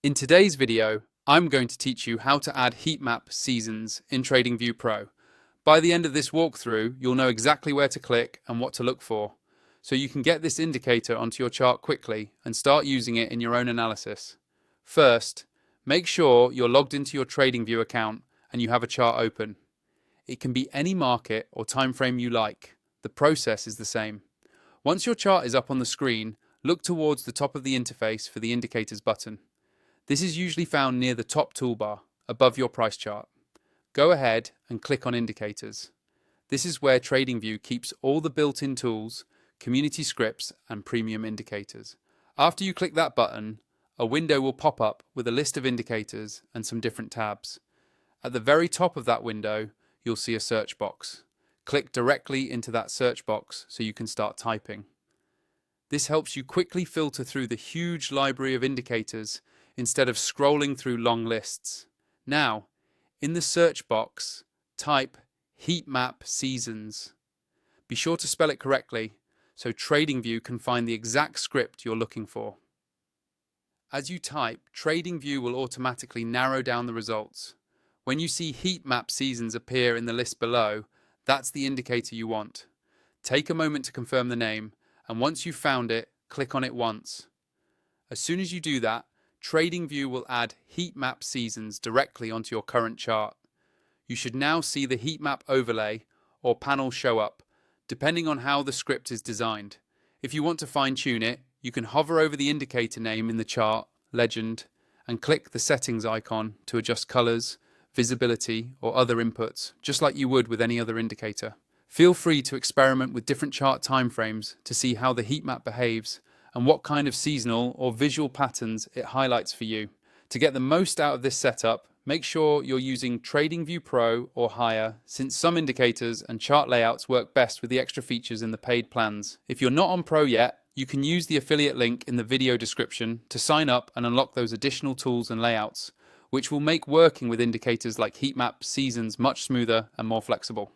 In today's video, I'm going to teach you how to add heat map seasons in TradingView Pro. By the end of this walkthrough, you'll know exactly where to click and what to look for, so you can get this indicator onto your chart quickly and start using it in your own analysis. First, make sure you're logged into your TradingView account and you have a chart open. It can be any market or time frame you like. The process is the same. Once your chart is up on the screen, look towards the top of the interface for the indicators button. This is usually found near the top toolbar, above your price chart. Go ahead and click on Indicators. This is where TradingView keeps all the built-in tools, community scripts, and premium indicators. After you click that button, a window will pop up with a list of indicators and some different tabs. At the very top of that window, you'll see a search box. Click directly into that search box so you can start typing. This helps you quickly filter through the huge library of indicators instead of scrolling through long lists. Now, in the search box, type heat map seasons. Be sure to spell it correctly so TradingView can find the exact script you're looking for. As you type, TradingView will automatically narrow down the results. When you see heat map seasons appear in the list below, that's the indicator you want. Take a moment to confirm the name, and once you've found it, click on it once. As soon as you do that, TradingView will add heat map seasons directly onto your current chart. You should now see the heat map overlay or panel show up, depending on how the script is designed. If you want to fine-tune it, you can hover over the indicator name in the chart, legend, and click the settings icon to adjust colors, visibility, or other inputs, just like you would with any other indicator. Feel free to experiment with different chart timeframes to see how the heat map behaves and what kind of seasonal or visual patterns it highlights for you. To get the most out of this setup, make sure you're using TradingView Pro or higher, since some indicators and chart layouts work best with the extra features in the paid plans. If you're not on Pro yet, you can use the affiliate link in the video description to sign up and unlock those additional tools and layouts, which will make working with indicators like heat map seasons much smoother and more flexible.